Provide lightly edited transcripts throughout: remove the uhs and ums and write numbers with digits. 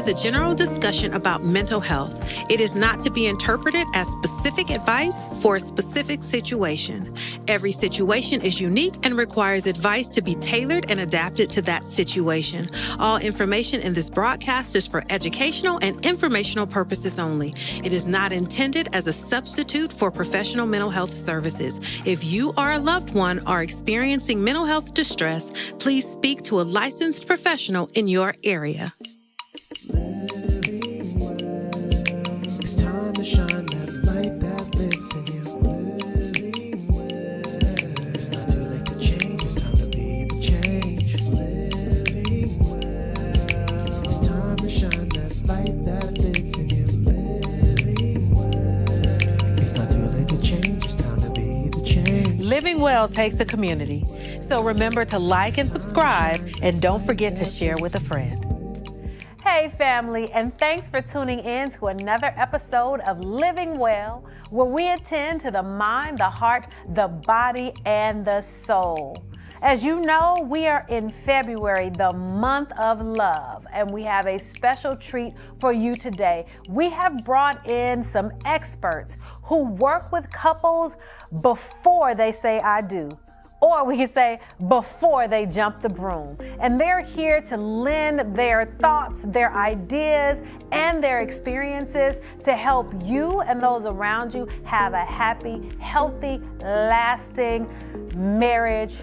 is a general discussion about mental health. It is not to be interpreted as specific advice for a specific situation. Every situation is unique and requires advice to be tailored and adapted to that situation. All information in this broadcast is for educational and informational purposes only. It is not intended as a substitute for professional mental health services. If you or a loved one are experiencing mental health distress, please speak to a licensed professional in your area. It's time to shine that light that lives in you. Living well. It's not too late to change. It's time to be the change. Living well. It's time to shine that light that lives in you. Living well. It's not too late to change. It's time to be the change. Living Well takes a community. So remember to like and subscribe, and don't forget to share with a friend. Hey family, and thanks for tuning in to another episode of Living Well, where we attend to the mind, the heart, the body, and the soul. As you know, we are in February, the month of love, and we have a special treat for you today. We have brought in some experts who work with couples before they say I do. Or we can say before they jump the broom. And they're here to lend their thoughts, their ideas, and their experiences to help you and those around you have a happy, healthy, lasting marriage,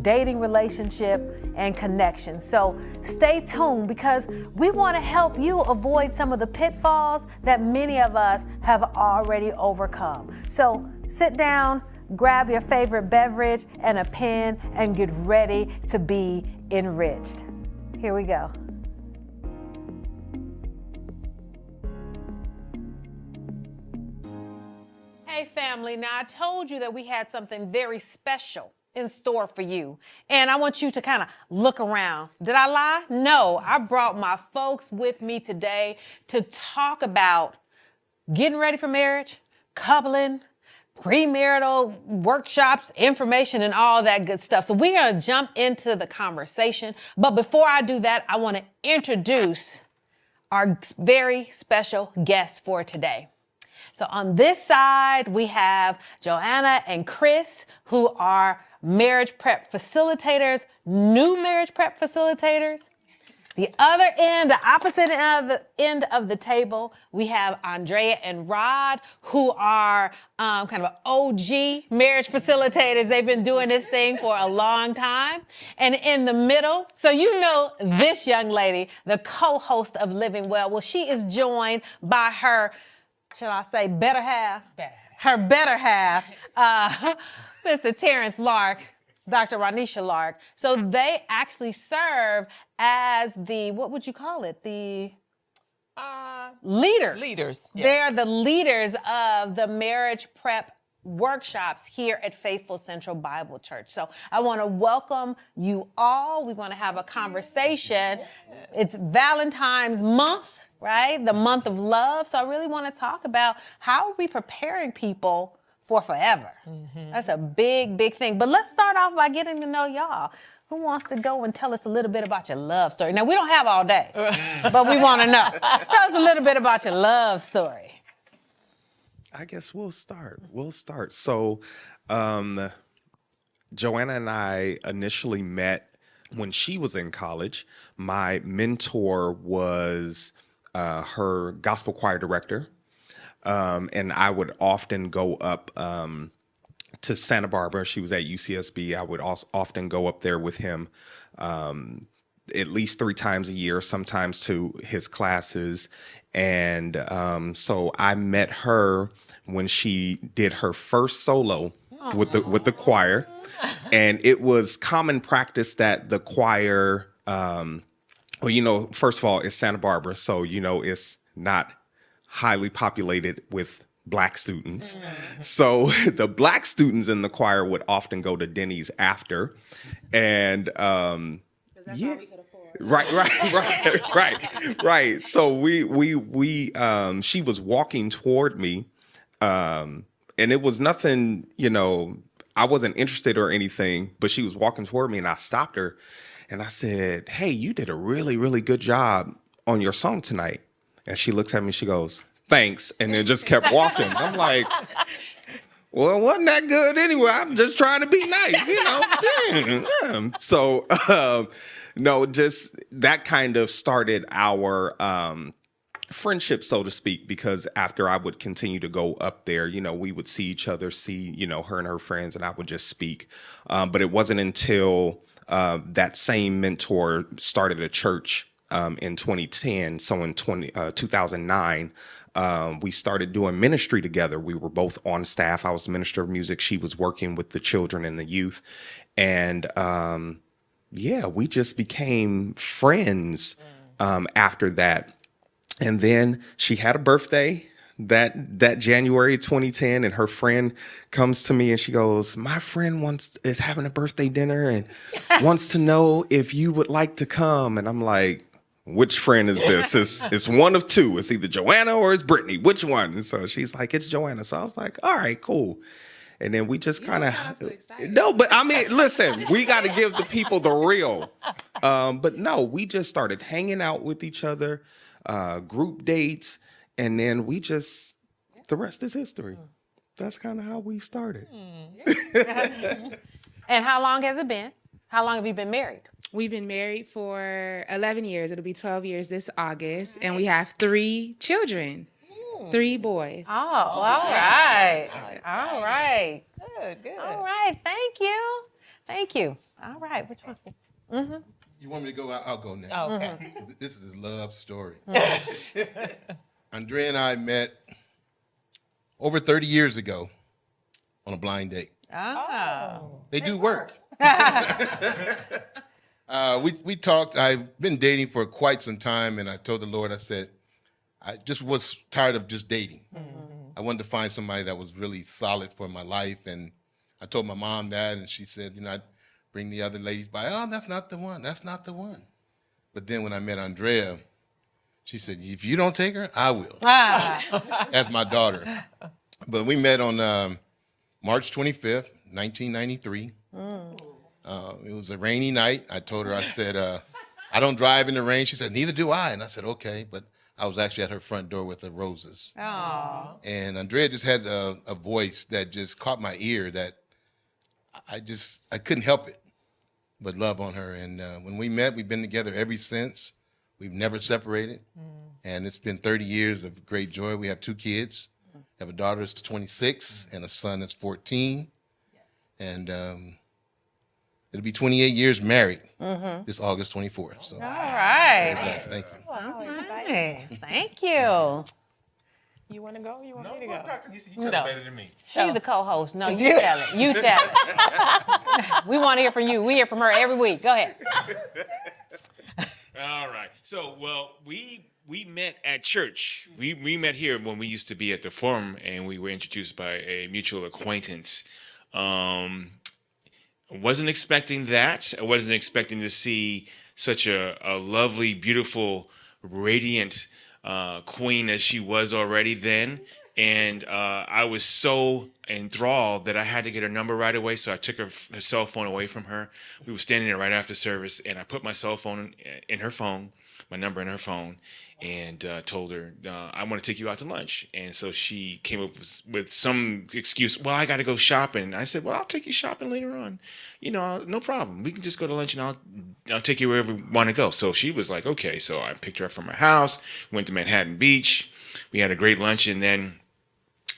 dating relationship, and connection. So stay tuned, because we want to help you avoid some of the pitfalls that many of us have already overcome. So sit down, grab your favorite beverage and a pen, and get ready to be enriched. Here we go. Hey family, now I told you that we had something very special in store for you. And I want you to kind of look around. Did I lie? No, I brought my folks with me today to talk about getting ready for marriage, coupling, premarital workshops, information, and all that good stuff. So we're going to jump into the conversation. But before I do that, I want to introduce our very special guest for today. So on this side, we have Joanna and Chris, who are marriage prep facilitators, new marriage prep facilitators. The other end, the opposite end of the table, we have Andrea and Rod, who are kind of OG marriage facilitators. They've been doing this thing for a long time. And in the middle, so you know this young lady, the co-host of Living Well. Well, she is joined by her, shall I say, better half? Her better half, Mr. Terrence Lark, Dr. Ronisha Lark. So they actually serve as the, what would you call it? The leaders. Leaders. Yes. They're the leaders of the marriage prep workshops here at Faithful Central Bible Church. So I want to welcome you all. We want to have a conversation. It's Valentine's month, right? The month of love. So I really want to talk about how are we preparing people for forever. Mm-hmm. That's a big, big thing. But let's start off by getting to know y'all. Who wants to go and tell us a little bit about your love story? Now, we don't have all day, but we want to know. Tell us a little bit about your love story. I guess we'll start. So, Joanna and I initially met when she was in college. My mentor was her gospel choir director. And I would often go up to Santa Barbara. She was at UCSB. I would also often go up there with him at least 3 times a year, sometimes to his classes. And so I met her when she did her first solo with the choir. And it was common practice that the choir, well, you know, first of all, it's Santa Barbara, so, you know, it's not highly populated with Black students. Mm-hmm. So the Black students in the choir would often go to Denny's after. And that's all we could afford. Right. So she was walking toward me, and it was nothing, you know, I wasn't interested or anything, but she was walking toward me and I stopped her and I said, "Hey, you did a really, really good job on your song tonight. And she looks at me, she goes, thanks. And then just kept walking. I'm like, well, it wasn't that good anyway. I'm just trying to be nice, you know. Damn. So, no, just that kind of started our friendship, so to speak, because after I would continue to go up there, you know, we would see each other, see, you know, her and her friends, and I would just speak. But it wasn't until that same mentor started a church in 2010. So in 2009, we started doing ministry together. We were both on staff. I was the minister of music. She was working with the children and the youth. And yeah, we just became friends after that. And then she had a birthday that January 2010, and her friend comes to me and she goes, my friend is having a birthday dinner and wants to know if you would like to come. And I'm like, which friend is this? It's one of two. It's either Joanna or it's Brittany. Which one? And so she's like, it's Joanna. So I was like, all right, cool. And then we just kind of, no, but I mean, listen, we got to give the people the real. But no, we just started hanging out with each other, group dates, and then the rest is history. That's kind of how we started. And how long has it been? How long have you been married? We've been married for 11 years. It'll be 12 years this August. And we have 3 children, 3 boys. Oh, all right. All right. Good. All right. Thank you. Thank you. All right. Which one? Mm-hmm. You want me to go? I'll go next. Okay. This is his love story. Andrea and I met over 30 years ago on a blind date. Oh. They do work. We talked. I've been dating for quite some time, and I told the Lord, I said, I just was tired of just dating. I wanted to find somebody that was really solid for my life, and I told my mom that, and she said, you know, I'd bring the other ladies by. Oh, that's not the one. That's not the one. But then when I met Andrea, she said, if you don't take her, I will. That's my daughter. But we met on March 25th, 1993. It was a rainy night. I told her, I said, I don't drive in the rain. She said, neither do I. And I said, okay. But I was actually at her front door with the roses. Oh. And Andrea just had a voice that just caught my ear that I couldn't help it but love on her. And when we met, we've been together ever since. We've never separated. And it's been 30 years of great joy. We have 2 kids. We have a daughter that's 26 and a son that's 14. And it'll be 28 years married this August 24th. So, All right. very blessed. Thank you. All right. Thank you. You want to go? You want No, me to go? Dr. Nisi, you tell it better than me. She's the co-host. No, you tell it. You tell it. We want to hear from you. We hear from her every week. Go ahead. All right. So, well, we met at church. We met here when we used to be at the Forum, and we were introduced by a mutual acquaintance. I wasn't expecting that. I wasn't expecting to see such a lovely, beautiful, radiant queen as she was already then. And I was so enthralled that I had to get her number right away. So I took her cell phone away from her. We were standing there right after service, and I put my cell phone in her phone, my number in her phone, and told her, I want to take you out to lunch. And so she came up with some excuse. Well, I got to go shopping. And I said, well, I'll take you shopping later on. You know, no problem. We can just go to lunch, and I'll take you wherever you want to go. So she was like, okay. So I picked her up from her house, went to Manhattan Beach. We had a great lunch, and then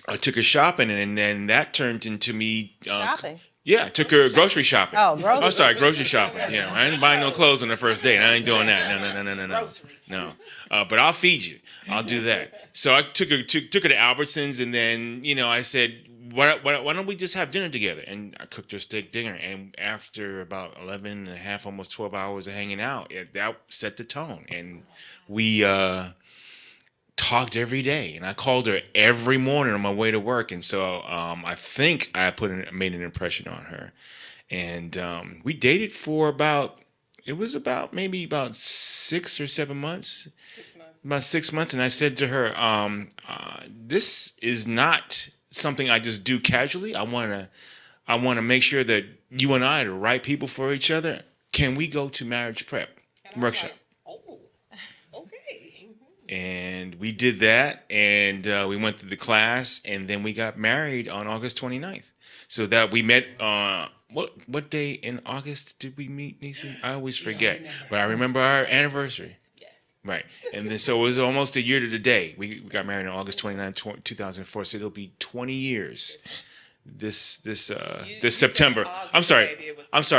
I took her shopping, and then that turned into me Shopping? Yeah, I took her grocery shopping. Oh, grocery. I'm sorry, grocery shopping. Yeah, I ain't buying no clothes on the first date. I ain't doing that. No. But I'll feed you. I'll do that. So I took her to Albertsons, and then I said, why don't we just have dinner together? And I cooked her steak dinner. And after about 11 and a half, almost 12 hours of hanging out, that set the tone. And we talked every day, and I called her every morning on my way to work. And so I think I made an impression on her. And we dated for maybe about 6 or 7 months. About 6 months. And I said to her, this is not something I just do casually. I want to make sure that you and I are the right people for each other. Can we go to marriage prep workshop? Oh, okay. And we did that, and we went through the class, and then we got married on August 29th. So that we met, what day in August did we meet, Nisi? I always forget, but I remember our anniversary. Right. And then, so it was almost a year to the day. We got married on August 29th, 2004. So it'll be 20 years this September. I'm sorry,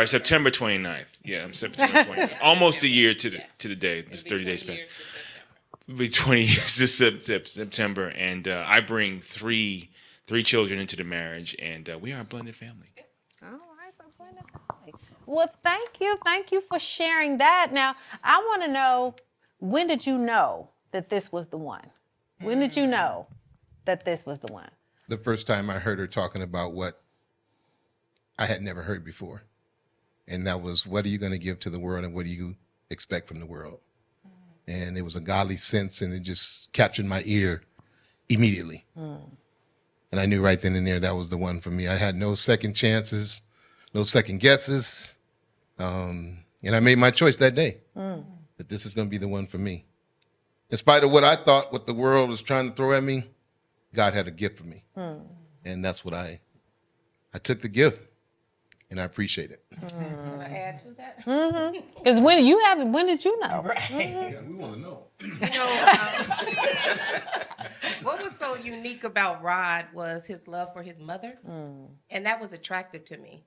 September 29th. Yeah, September 29th. Almost a year to the day. It's 30 days past. It'll be 20 years this September. And I bring three children into the marriage, and we are a blended family. All right, so blended family. Well, thank you for sharing that. Now, I want to know, when did you know that this was the one? When did you know that this was the one? The first time I heard her talking about what I had never heard before. And that was, what are you going to give to the world and what do you expect from the world? And it was a godly sense, and it just captured my ear immediately. And I knew right then and there that was the one for me. I had no second chances, no second guesses. And I made my choice that day. That this is going to be the one for me. In spite of what I thought, what the world was trying to throw at me, God had a gift for me. And that's what I took the gift, and I appreciate it. Can I add to that? Because when did you know? Right. Yeah, we want to know. What was so unique about Rod was his love for his mother. And that was attractive to me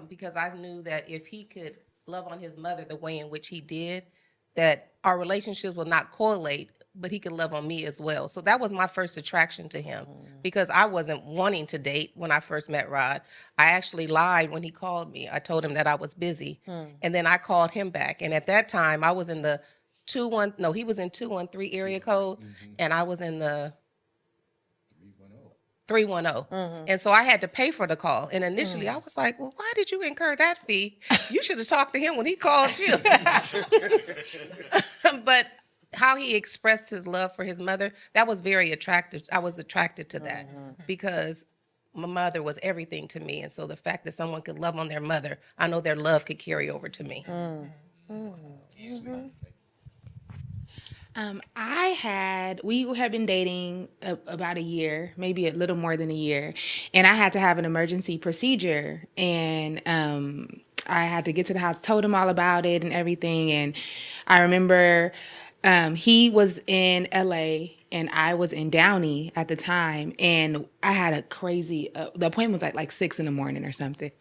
because I knew that if he could love on his mother the way in which he did, that our relationships will not correlate, but he could love on me as well. So that was my first attraction to him because I wasn't wanting to date when I first met Rod. I actually lied when he called me. I told him that I was busy. And then I called him back. And at that time, I was in the he was in 213 area code, and I was in the 310. And so I had to pay for the call. And initially I was like, well, why did you incur that fee? You should have talked to him when he called you. But how he expressed his love for his mother, that was very attractive. I was attracted to that because my mother was everything to me. And so the fact that someone could love on their mother, I know their love could carry over to me. We had been dating about a year, maybe a little more than a year, and I had to have an emergency procedure, and I had to get to the house, told him all about it and everything, and I remember he was in LA and I was in Downey at the time, and I had a crazy, the appointment was at like 6 a.m. or something.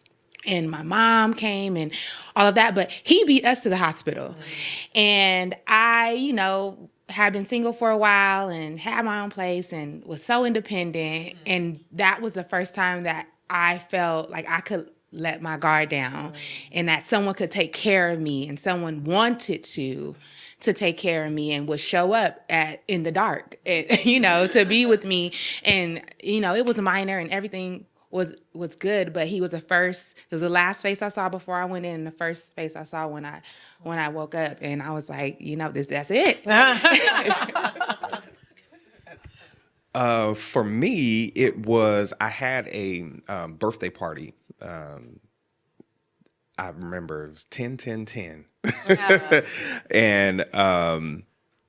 And my mom came and all of that, but he beat us to the hospital. And I, had been single for a while and had my own place and was so independent. And that was the first time that I felt like I could let my guard down and that someone could take care of me and someone wanted to take care of me and would show up in the dark, to be with me. And, it was minor and everything was good, but he was it was the last face I saw before I went in, and the first face I saw when I woke up, and I was like, that's it. For me, it was, I had a birthday party. I remember it was 10-10-10. And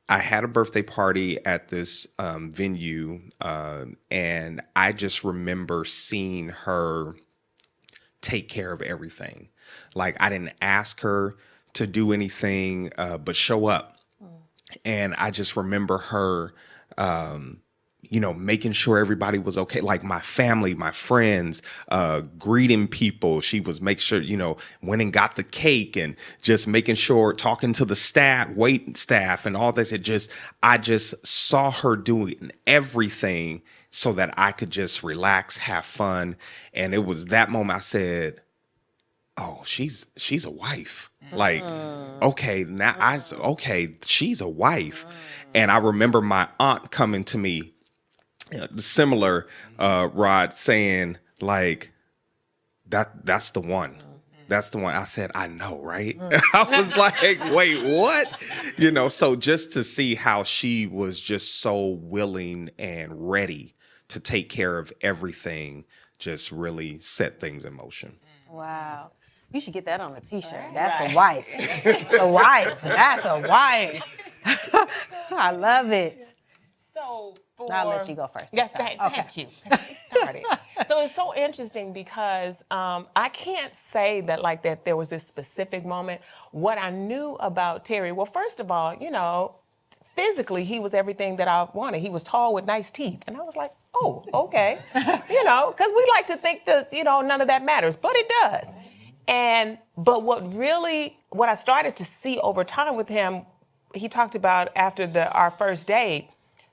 I had a birthday party at this venue, and I just remember seeing her take care of everything. Like, I didn't ask her to do anything but show up. And I just remember her, making sure everybody was okay. Like my family, my friends, greeting people. She was make sure, went and got the cake and just making sure, talking to the staff, wait staff and all this. I just saw her doing everything so that I could just relax, have fun. And it was that moment I said, oh, she's a wife. Like, okay, she's a wife. And I remember my aunt coming to me, similar, Rod, saying like, that's the one. That's the one. I said, I know, right? I was like, wait, what? So just to see how she was just so willing and ready to take care of everything just really set things in motion. Wow. You should get that on a t-shirt. That's a wife. That's a wife. That's a wife. I love it. So for I'll let you go first. Yes, this time. thank you. Started. So it's so interesting because I can't say that there was this specific moment. What I knew about Terry, well, first of all, physically he was everything that I wanted. He was tall with nice teeth, and I was like, oh, okay, because we like to think that none of that matters, but it does. But what I started to see over time with him, he talked about after our first date.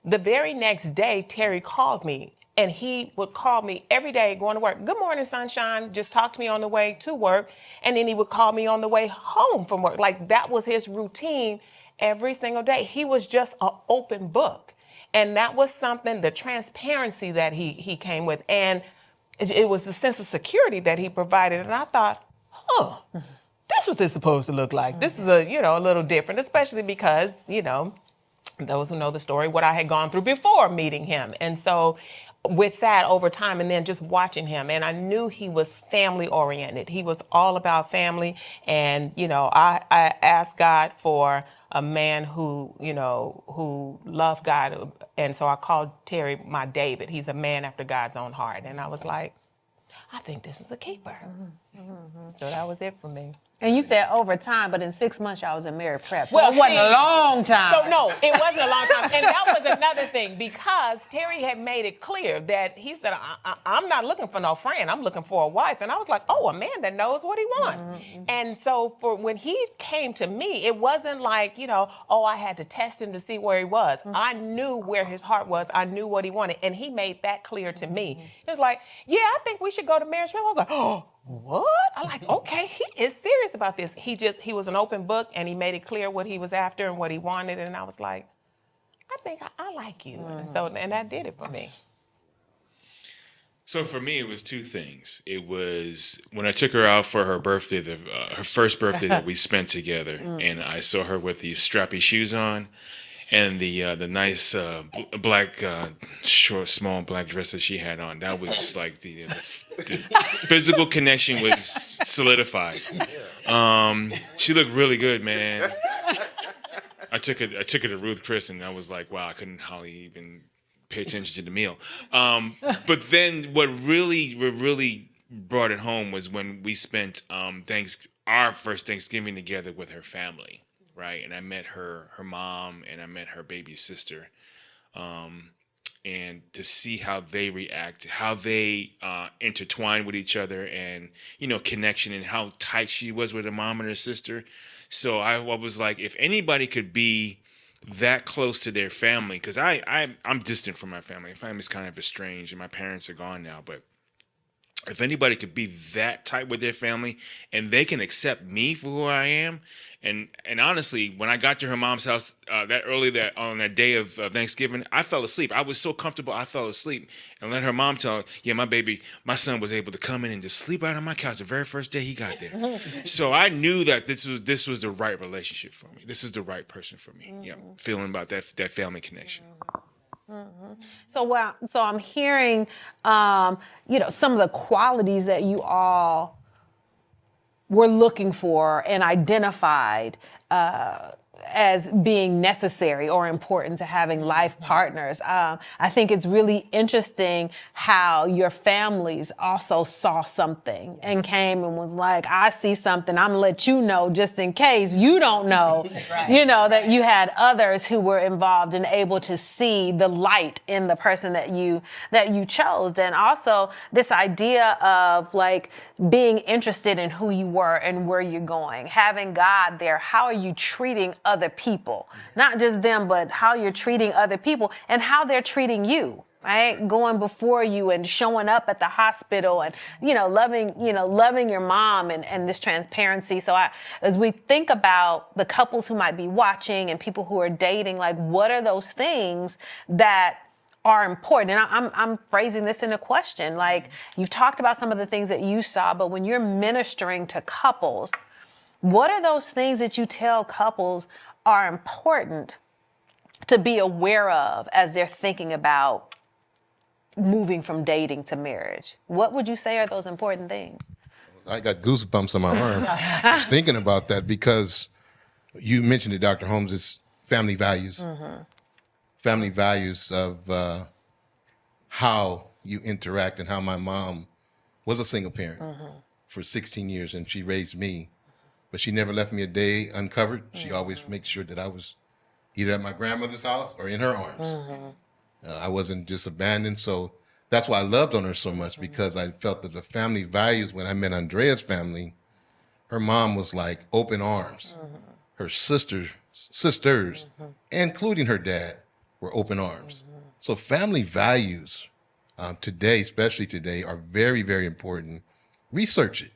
The very next day, Terry called me, and he would call me every day going to work. Good morning, sunshine. Just talk to me on the way to work. And then he would call me on the way home from work. Like that was his routine every single day. He was just an open book. And that was something, the transparency that he came with. And it was the sense of security that he provided. And I thought, oh, that's what this is supposed to look like. This is a little different, especially because, those who know the story, what I had gone through before meeting him. And so with that over time and then just watching him, and I knew he was family oriented. He was all about family. And, I asked God for a man who loved God. And so I called Terry my David. He's a man after God's own heart. And I was like, I think this was a keeper. So that was it for me. And you said over time, but in 6 months y'all was in married prep. So it wasn't a long time. So no, it wasn't a long time. And that was another thing because Terry had made it clear that he said, I'm not looking for no friend. I'm looking for a wife. And I was like, oh, a man that knows what he wants. And so when he came to me, it wasn't like, I had to test him to see where he was. I knew where his heart was. I knew what he wanted. And he made that clear to me. He was like, yeah, I think we should go to marriage prep. I was like, oh, what? I'm like, okay, he is serious about this. He was an open book and he made it clear what he was after and what he wanted. And I was like, I think I like you. And that did it for me. So for me, it was two things. It was when I took her out for her birthday, her first birthday that we spent together, and I saw her with these strappy shoes on, and the nice black short, small black dress that she had on. That was like the physical connection was solidified. She looked really good, man. I took her to Ruth Chris, and I was like, wow, I couldn't hardly even pay attention to the meal. But then what really brought it home was when we spent our first Thanksgiving together with her family, right? And I met her mom, and I met her baby sister. And to see how they react, how they intertwine with each other, and connection, and how tight she was with her mom and her sister. So I was like, if anybody could be that close to their family, because I'm distant from my family. My family's kind of estranged, and my parents are gone now. But if anybody could be that tight with their family, and they can accept me for who I am, and honestly, when I got to her mom's house that early on that day of Thanksgiving, I fell asleep. I was so comfortable, I fell asleep, and let her mom tell, yeah, my son was able to come in and just sleep out on my couch the very first day he got there. So I knew that this was the right relationship for me. This is the right person for me. Yeah, feeling about that family connection. So I'm hearing, some of the qualities that you all were looking for and identified as being necessary or important to having life partners. I think it's really interesting how your families also saw something and came and was like, I see something, I'm gonna let you know just in case you don't know, that you had others who were involved and able to see the light in the person that you chose. And also this idea of like being interested in who you were and where you're going, having God there. How are you treating other people? Not just them, but how you're treating other people and how they're treating you, right? Going before you and showing up at the hospital and, loving your mom and this transparency. So as we think about the couples who might be watching and people who are dating, like what are those things that are important? And I'm phrasing this in a question. Like you've talked about some of the things that you saw, but when you're ministering to couples, what are those things that you tell couples are important to be aware of as they're thinking about moving from dating to marriage? What would you say are those important things? I got goosebumps on my arm just thinking about that, because you mentioned it, Dr. Holmes, it's family values. Family values of how you interact, and how my mom was a single parent for 16 years, and she raised me, but she never left me a day uncovered. She always makes sure that I was either at my grandmother's house or in her arms. I wasn't just abandoned. So that's why I loved on her so much, because I felt that the family values, when I met Andrea's family, her mom was like open arms. Her sisters, including her dad, were open arms. So family values today, especially today, are very, very important. Research it.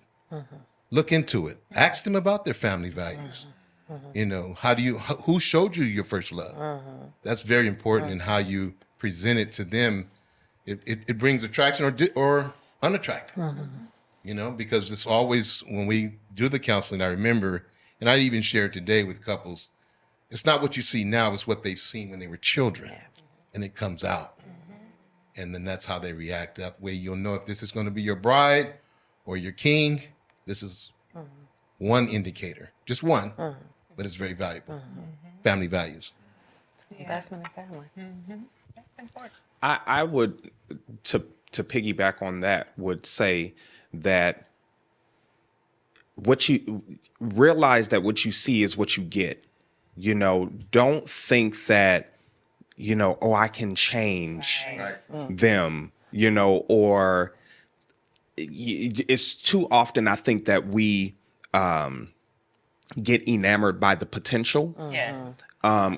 Look into it. Ask them about their family values. You know, who showed you your first love? That's very important in how you present it to them. It brings attraction or unattractive. You know, because it's always, when we do the counseling, I remember, and I even shared today with couples, it's not what you see now, it's what they've seen when they were children. And it comes out. And then that's how they react. That way you'll know if this is going to be your bride or your king. This is one indicator, just one, but it's very valuable. Family values. Investment in family. That's important. I would, to piggyback on that, would say that what you realize, that what you see is what you get. You know, don't think that, you know, oh, I can change them, you know, or it's too often, I think, that we get enamored by the potential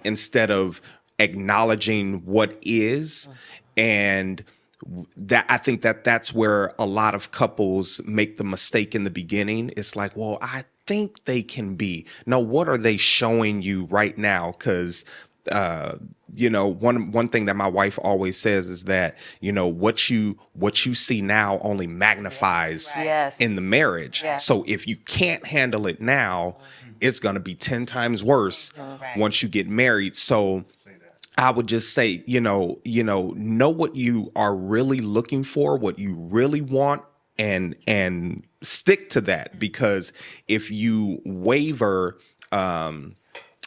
instead of acknowledging what is. And that, I think that that's where a lot of couples make the mistake in the beginning. It's like, well, I think they can be. No, what are they showing you right now? Because you know, one thing that my wife always says is that, you know, what you see now only magnifies in the marriage. So if you can't handle it now, it's going to be 10 times worse once you get married. So I would just say, you know what you are really looking for, what you really want, and stick to that. Because if you waver,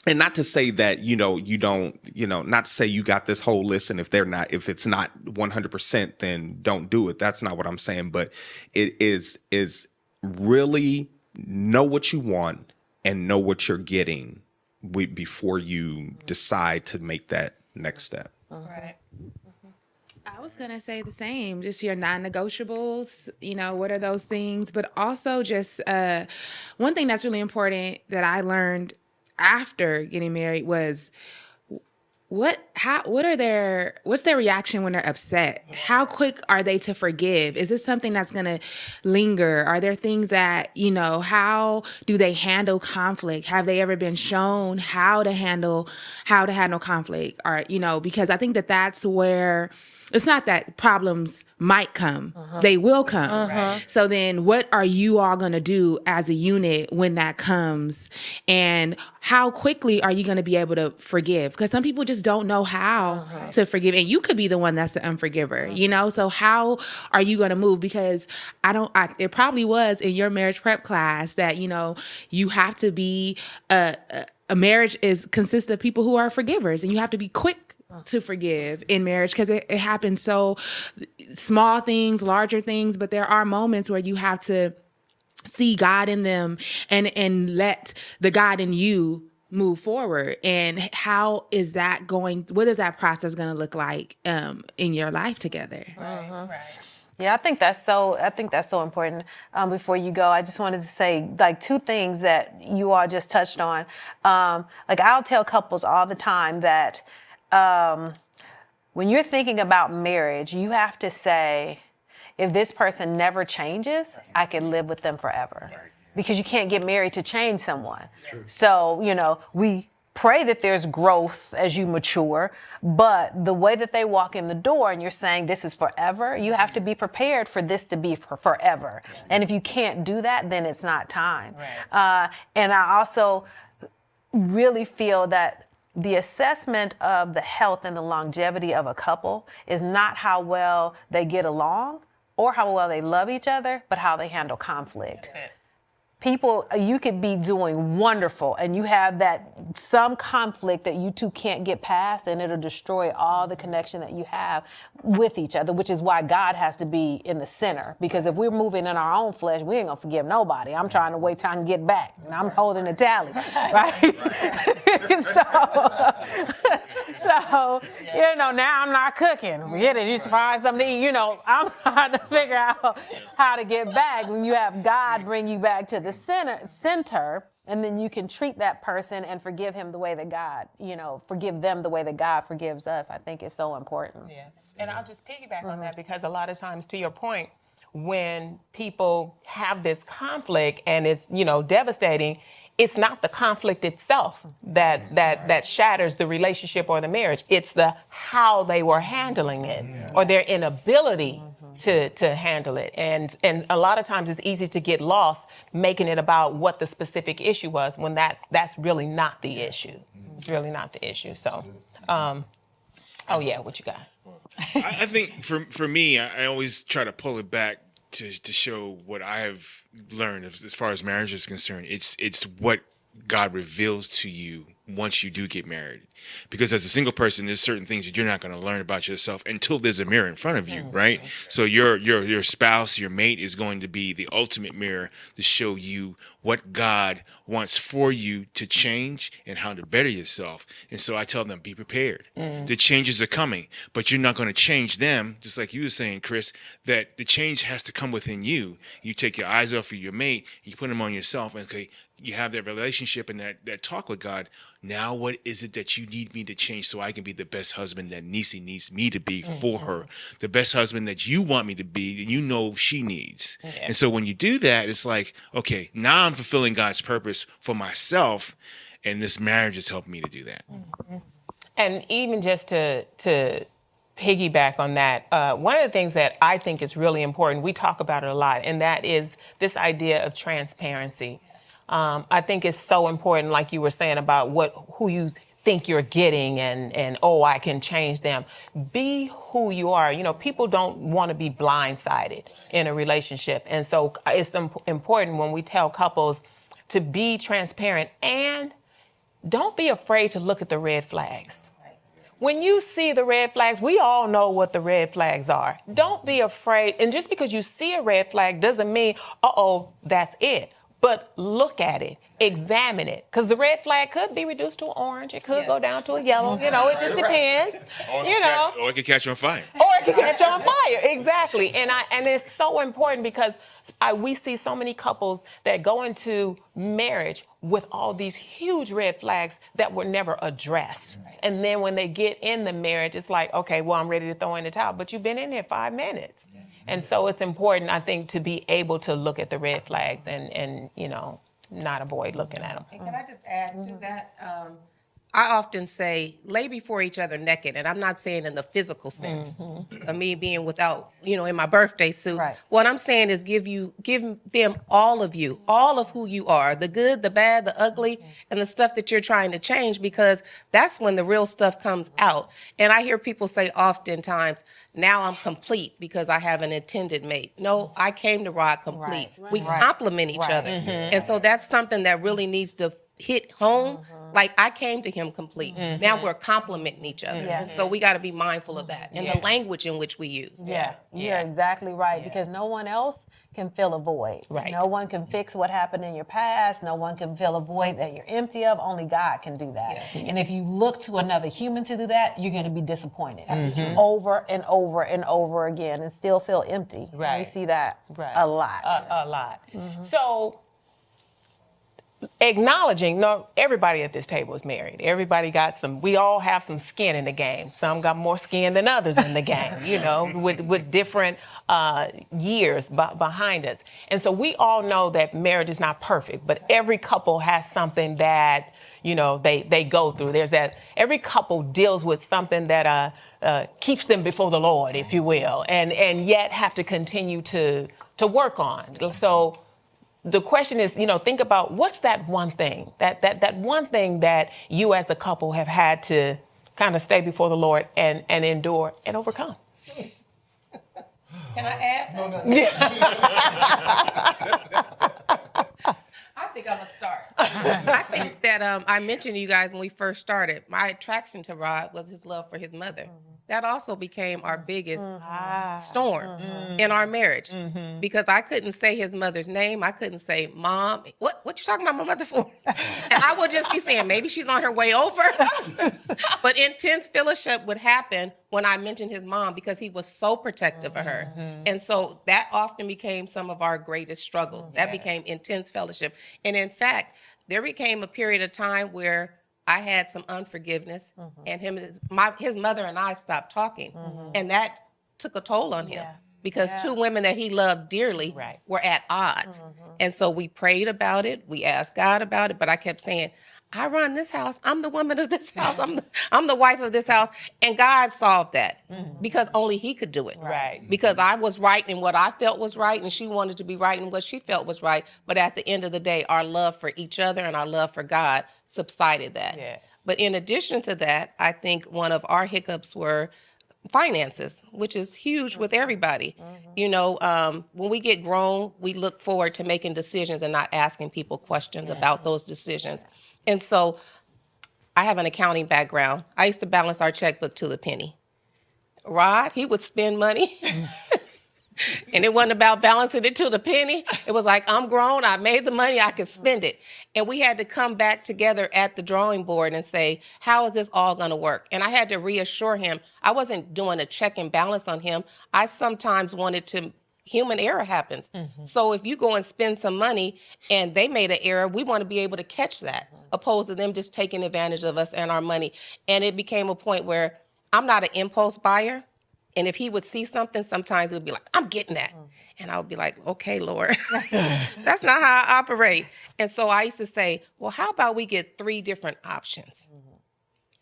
and not to say that, you don't, not to say you got this whole list, and if it's not 100%, then don't do it. That's not what I'm saying. But it is really know what you want and know what you're getting before you decide to make that next step. Right. I was going to say the same, just your non-negotiables, what are those things? But also just one thing that's really important that I learned after getting married was what's their reaction when they're upset? How quick are they to forgive? Is this something that's going to linger? Are there things that, how do they handle conflict? Have they ever been shown how to handle conflict? Or, because I think that's where it's not that problems might come. They will come. Right. So then what are you all going to do as a unit when that comes? And how quickly are you going to be able to forgive? Because some people just don't know how to forgive. And you could be the one that's the unforgiver, So how are you going to move? Because it probably was in your marriage prep class that, you have to be, a marriage consists of people who are forgivers, and you have to be quick to forgive in marriage, because it happens so small things, larger things, but there are moments where you have to see God in them and let the God in you move forward. And what is that process going to look like in your life together? Right. Yeah, I think that's so important. Before you go, I just wanted to say two things that you all just touched on. I'll tell couples all the time that when you're thinking about marriage, you have to say, if this person never changes, I can live with them forever. Yes. Because you can't get married to change someone. So, we pray that there's growth as you mature, but the way that they walk in the door and you're saying this is forever, you have to be prepared for this to be forever. Yeah. And if you can't do that, then it's not time. Right. And I also really feel that the assessment of the health and the longevity of a couple is not how well they get along or how well they love each other, but how they handle conflict. People, you could be doing wonderful and you have that some conflict that you two can't get past, and it'll destroy all the connection that you have with each other, which is why God has to be in the center. Because if we're moving in our own flesh, we ain't gonna forgive nobody. I'm trying to wait time to get back, and I'm holding the tally, right? So, you know, now I'm not cooking. Forget it. You should find something to eat. You know, I'm trying to figure out how to get back. When you have God bring you back to the center, and then you can treat that person and forgive him the way that God, you know, forgive them the way that God forgives us. I think it's so important. Yeah. And I'll just piggyback on that, because a lot of times, to your point, when people have this conflict and it's, you know, devastating, it's not the conflict itself that shatters the relationship or the marriage. It's the how they were handling it, or their inability to handle it. And a lot of times it's easy to get lost making it about what the specific issue was, when that's really not the issue. It's really not the issue. So, oh yeah, what you got? I think for me, I always try to pull it back to show what I have learned as far as marriage is concerned. It's what God reveals to you once you do get married. Because as a single person, there's certain things that you're not going to learn about yourself until there's a mirror in front of you, right? So your spouse, your mate is going to be the ultimate mirror to show you what God wants for you to change and how to better yourself. And so I tell them, be prepared. The changes are coming, but you're not going to change them. Just like you were saying, Chris, that the change has to come within you. You take your eyes off of your mate, you put them on yourself, and okay, you have that relationship and that talk with God. Now, what is it that you need me to change so I can be the best husband that Nisi needs me to be for her? The best husband that you want me to be, and you know she needs. Yeah. And so when you do that, it's like, okay, now I'm fulfilling God's purpose for myself, and this marriage has helped me to do that. And even just to piggyback on that, one of the things that I think is really important, we talk about it a lot, and that is this idea of transparency. I think it's so important, like you were saying, about who you think you're getting, and oh, I can change them. Be who you are. You know, people don't want to be blindsided in a relationship. And so it's important when we tell couples to be transparent, and don't be afraid to look at the red flags. When you see the red flags, we all know what the red flags are. Don't be afraid. And just because you see a red flag doesn't mean, uh-oh, that's it. But look at it, examine it, because the red flag could be reduced to an orange. It could go down to a yellow. You know, it just depends. Or it could catch on fire. Or it could catch on fire. Exactly. And it's so important, because we see so many couples that go into marriage with all these huge red flags that were never addressed. Right. And then when they get in the marriage, it's like, okay, well, I'm ready to throw in the towel, but you've been in there 5 minutes. Yes. And so it's important, I think, to be able to look at the red flags and you know, not avoid looking at them. And can I just add to that? I often say, lay before each other naked, and I'm not saying in the physical sense of me being without, you know, in my birthday suit. Right. What I'm saying is give them all of you, all of who you are, the good, the bad, the ugly, and the stuff that you're trying to change, because that's when the real stuff comes out. And I hear people say oftentimes, now I'm complete because I have an intended mate. No, I came to Rod complete. Right. We complement each other. And so that's something that really needs to hit home. Like, I came to him complete. Now we're complimenting each other. And so we got to be mindful of that and the language in which we use. You're exactly right, because no one else can fill a void. Right. No one can fix what happened in your past. No one can fill a void that you're empty of. Only God can do that. And if you look to another human to do that, you're going to be disappointed over and over and over again and still feel empty. Right. We see that a lot. A lot. So, acknowledging, no, everybody at this table is married. Everybody we all have some skin in the game. Some got more skin than others in the game, you know, with different years behind us. And so we all know that marriage is not perfect, but every couple has something that, you know, they go through. Every couple deals with something that keeps them before the Lord, if you will, and yet have to continue to work on. So the question is, you know, think about what's that one thing, that one thing that you as a couple have had to kind of stay before the Lord and endure and overcome. Can I add? No. I think I'm going to start. I think that I mentioned to you guys when we first started, my attraction to Rod was his love for his mother. That also became our biggest storm in our marriage because I couldn't say his mother's name. I couldn't say, Mom, what you talking about my mother for? And I would just be saying, maybe she's on her way over. But intense fellowship would happen when I mentioned his mom because he was so protective of her. And so that often became some of our greatest struggles. That became intense fellowship. And in fact, there became a period of time where I had some unforgiveness and his mother and I stopped talking. And that took a toll on him because two women that he loved dearly were at odds. And so we prayed about it. We asked God about it, but I kept saying, I run this house. I'm the woman of this house. I'm the wife of this house. And God solved that because only he could do it. Right. Because I was right in what I felt was right and she wanted to be right in what she felt was right. But at the end of the day, our love for each other and our love for God subsided that. Yes. But in addition to that, I think one of our hiccups were finances, which is huge with everybody. You know, when we get grown, we look forward to making decisions and not asking people questions about those decisions. And so I have an accounting background. I used to balance our checkbook to the penny. Rod, he would spend money. And it wasn't about balancing it to the penny. It was like, I'm grown, I made the money, I could spend it. And we had to come back together at the drawing board and say, how is this all gonna work? And I had to reassure him, I wasn't doing a check and balance on him. I sometimes wanted to, human error happens. So if you go and spend some money and they made an error, we wanna be able to catch that, opposed to them just taking advantage of us and our money. And it became a point where I'm not an impulse buyer. And if he would see something, sometimes it would be like, I'm getting that. And I would be like, okay, Lord, that's not how I operate. And so I used to say, well, how about we get 3 different options?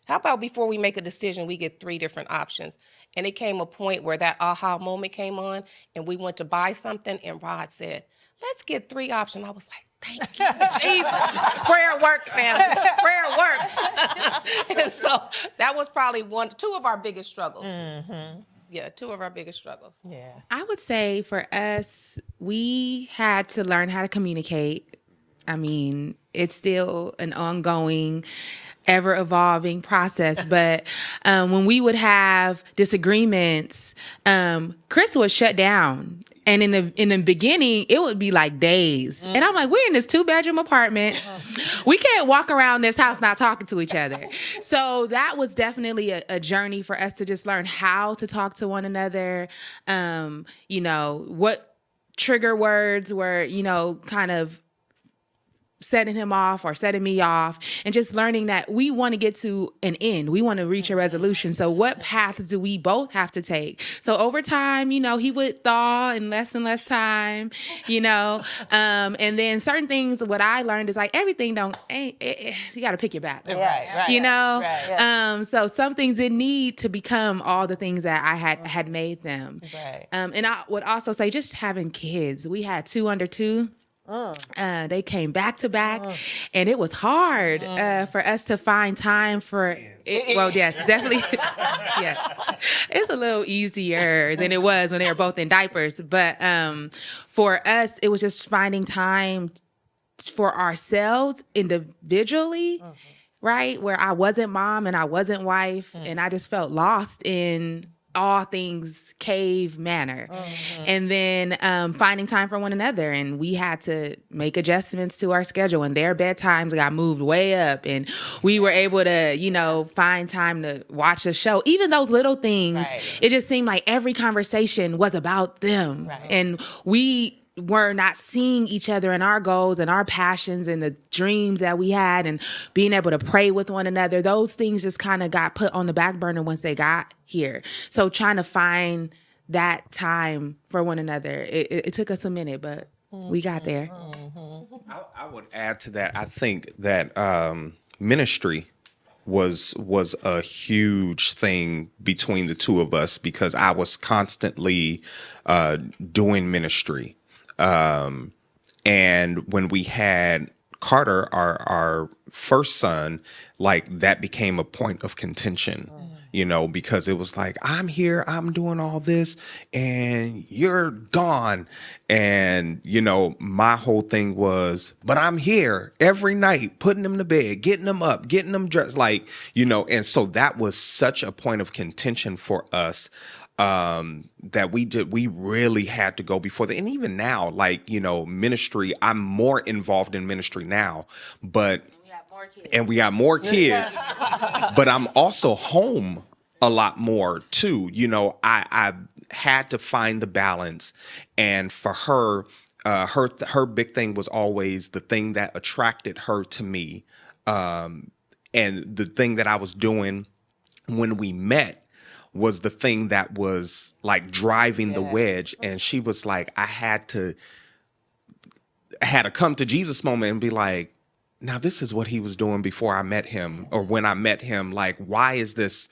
How about before we make a decision, we get 3 different options? And it came a point where that aha moment came on and we went to buy something and Rod said, let's get 3 options. I was like, thank you, Jesus. Prayer works, family. Prayer works. And so that was probably 2 of our biggest struggles. Yeah, 2 of our biggest struggles. Yeah. I would say for us, we had to learn how to communicate. I mean, it's still an ongoing, ever evolving process. But when we would have disagreements, Chris would shut down. And in the beginning, it would be like days. And I'm like, we're in this 2-bedroom apartment. We can't walk around this house not talking to each other. So that was definitely a journey for us to just learn how to talk to one another. You know, what trigger words were, you know, kind of setting him off or setting me off, and just learning that we want to get to an end. We want to reach a resolution. So what paths do we both have to take? So over time, you know, he would thaw in less and less time, you know, and then certain things, what I learned is like everything you got to pick your battle, Right. you know? Right. So some things didn't need to become all the things that I had made them. Right. And I would also say just having kids, we had 2 under 2. They came back to back, and it was hard for us to find time for it. Well, yes, definitely. Yes, it's a little easier than it was when they were both in diapers. But for us, it was just finding time for ourselves individually, right? Where I wasn't mom and I wasn't wife, and I just felt lost in all things cave manner. And then finding time for one another. And we had to make adjustments to our schedule, and their bedtimes got moved way up, and we were able to, you know, find time to watch a show. Even those little things, it just seemed like every conversation was about them. And we were not seeing each other and our goals and our passions and the dreams that we had, and being able to pray with one another. Those things just kind of got put on the back burner once they got here. So trying to find that time for one another, it took us a minute, but we got there. I would add to that. I think that ministry was a huge thing between the 2 of us, because I was constantly doing ministry. And when we had Carter, our first son, like that became a point of contention. because it was like, I'm here, I'm doing all this, and you're gone. And, my whole thing was, but I'm here every night, putting them to bed, getting them up, getting them dressed, and so that was such a point of contention for us, that we really had to go before that. And even now, ministry, I'm more involved in ministry now, but and we got more kids, but I'm also home a lot more too. I had to find the balance, and for her, her big thing was always the thing that attracted her to me, and the thing that I was doing when we met was the thing that was like driving the wedge. And she was like, I had to come to Jesus moment and be like, now this is what he was doing before I met him, or when I met him. Like, why is this,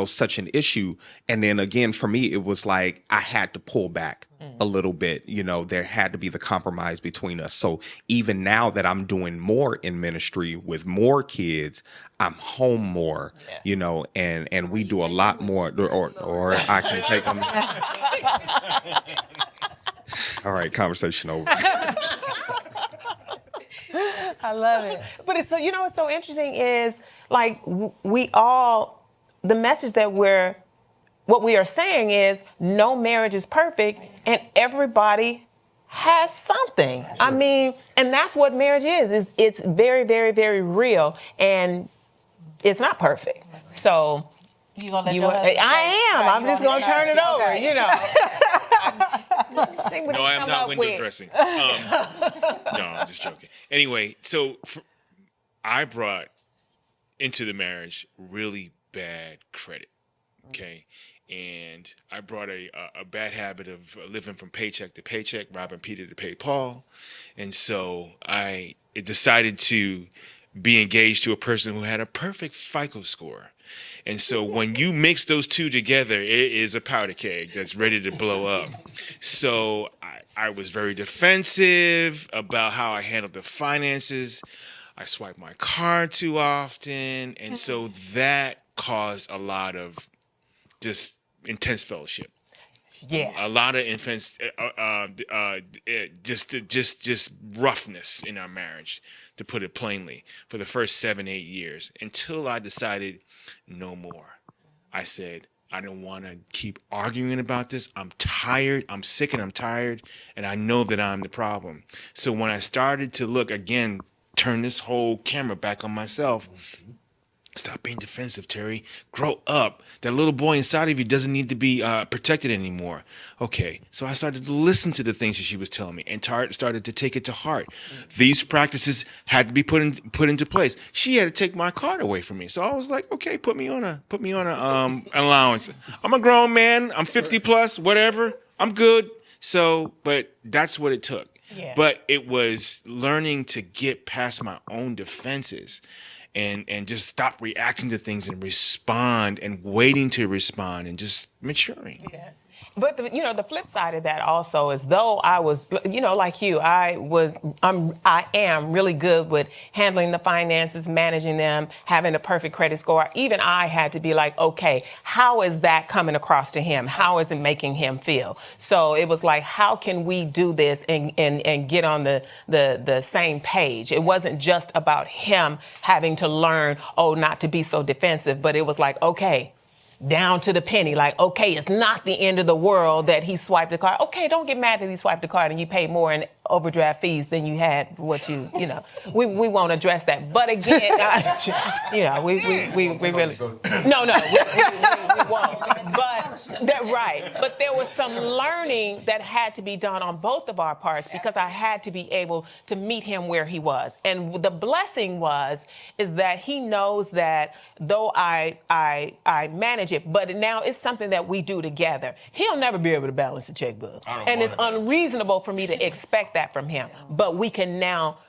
such an issue? And then again, for me, it was like I had to pull back a little bit. There had to be the compromise between us. So even now that I'm doing more in ministry with more kids, I'm home more, and we do a lot more, or I can take them. All right, conversation over. I love it. But it's what's so interesting is like the message that what we are saying is no marriage is perfect and everybody has something. Sure. I mean, and that's what marriage is it's very, very, very real, and it's not perfect. So you gonna let your husband I am. I'm just gonna turn it over, okay. No, I am not window dressing. No, I'm just joking. Anyway, so I brought into the marriage really bad credit, okay? And I brought a bad habit of living from paycheck to paycheck, robbing Peter to pay Paul. And so I decided to be engaged to a person who had a perfect FICO score. And so when you mix those two together, it is a powder keg that's ready to blow up. So I was very defensive about how I handled the finances. I swiped my card too often. And so that caused a lot of just intense fellowship. Yeah. A lot of just roughness in our marriage, to put it plainly, for the first 7-8 years, until I decided no more. I said, I don't want to keep arguing about this. I'm tired. I'm sick and I'm tired. And I know that I'm the problem. So when I started to look again, turn this whole camera back on myself, stop being defensive, Terry. Grow up. That little boy inside of you doesn't need to be protected anymore. Okay, so I started to listen to the things that she was telling me and started to take it to heart. These practices had to be put into place. She had to take my card away from me. So I was like, okay, put me on a allowance. I'm a grown man. I'm 50 plus, whatever. I'm good. So, but that's what it took. Yeah. But it was learning to get past my own defenses and just stop reacting to things and respond and waiting to respond and just maturing. Yeah. But the flip side of that also is, though I was, like you, I am really good with handling the finances, managing them, having a perfect credit score. Even I had to be like, okay, how is that coming across to him? How is it making him feel? So it was like, how can we do this and get on the same page? It wasn't just about him having to learn, not to be so defensive, but it was like, okay, down to the penny, like, okay, it's not the end of the world that he swiped the card. Okay, don't get mad that he swiped the card and you paid more in overdraft fees than you had for what we won't address that. But again, we really, no, we won't. But there was some learning that had to be done on both of our parts, because I had to be able to meet him where he was. And the blessing is that he knows that though I manage it, but now it's something that we do together. He'll never be able to balance the checkbook. And it's unreasonable for me to expect that from him. But we can now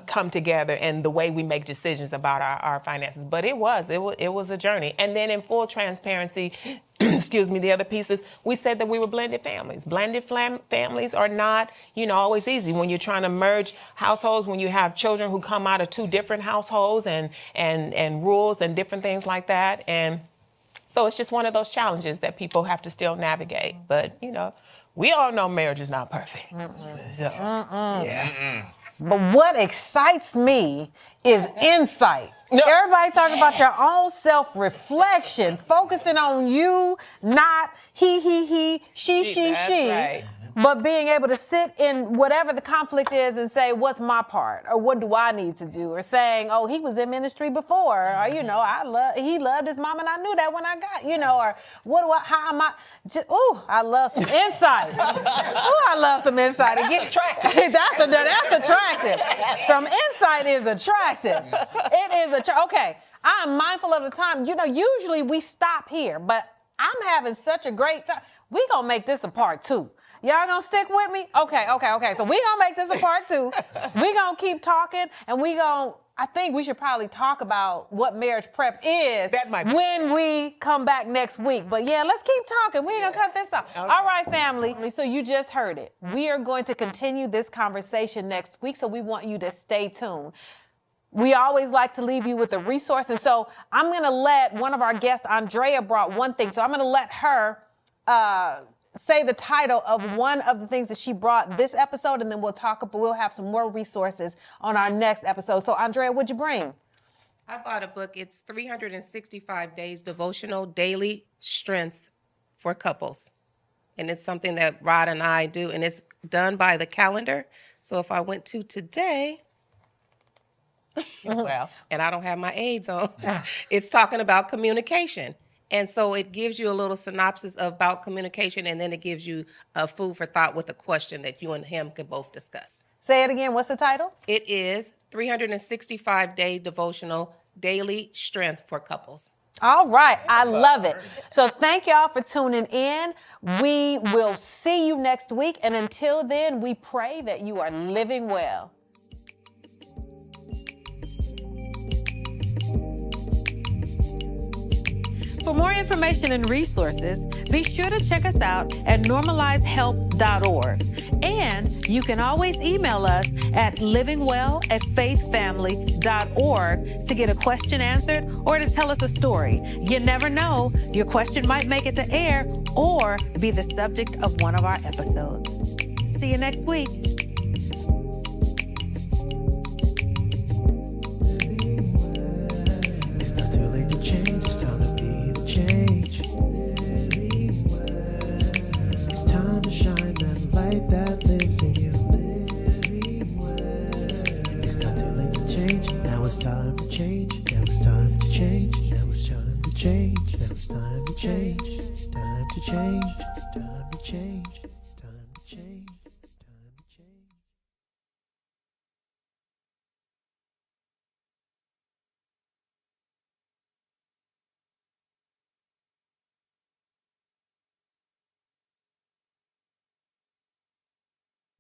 come together in the way we make decisions about our finances. But it was a journey. And then in full transparency, excuse me, the other pieces, we said that we were blended families. Blended families are not, always easy. When you're trying to merge households, when you have children who come out of two different households and rules and different things like that. And So it's just one of those challenges that people have to still navigate. But, you know, we all know marriage is not perfect. So, yeah. But what excites me is insight. Everybody talking about your own self-reflection, focusing on you, not he, she. That's right. But being able to sit in whatever the conflict is and say, what's my part? Or what do I need to do? Or saying, oh, he was in ministry before. Or, you know, he loved his mom and I knew that when I got, you know, or how am I? I love some insight. I love some insight. Again, that's attractive. Some insight is attractive. It is okay. I'm mindful of the time. You know, usually we stop here, but I'm having such a great time. We gonna make this a part 2. Y'all gonna stick with me? Okay. So we gonna make this a part 2. We gonna keep talking, and I think we should probably talk about what marriage prep is when we come back next week. But yeah, let's keep talking. We ain't gonna cut this off. Okay. All right, family. So you just heard it. We are going to continue this conversation next week, so we want you to stay tuned. We always like to leave you with a resource. And so I'm going to let one of our guests, Andrea, brought one thing. So I'm going to let her say the title of one of the things that she brought this episode, and then we'll have some more resources on our next episode. So Andrea, what'd you bring? I bought a book. It's 365 Days Devotional Daily Strength for Couples. And it's something that Rod and I do, and it's done by the calendar. So if I went to today, Well, and I don't have my aids on, it's talking about communication. And so it gives you a little synopsis about communication, and then it gives you a food for thought with a question that you and him can both discuss. Say it again. What's the title? It is 365-Day Devotional Daily Strength for Couples. All right. I love it. So thank y'all for tuning in. We will see you next week. And until then, we pray that you are living well. For more information and resources, be sure to check us out at normalizehelp.org. And you can always email us at livingwell@faithfamily.org to get a question answered or to tell us a story. You never know, your question might make it to air or be the subject of one of our episodes. See you next week. It's not too late to change, it's time to be the change. It's time to shine that light that lives in you. It's not too late to change, now it's time to change. Now it's time to change, now it's time to change. Now it's time to change, time to change, time to change.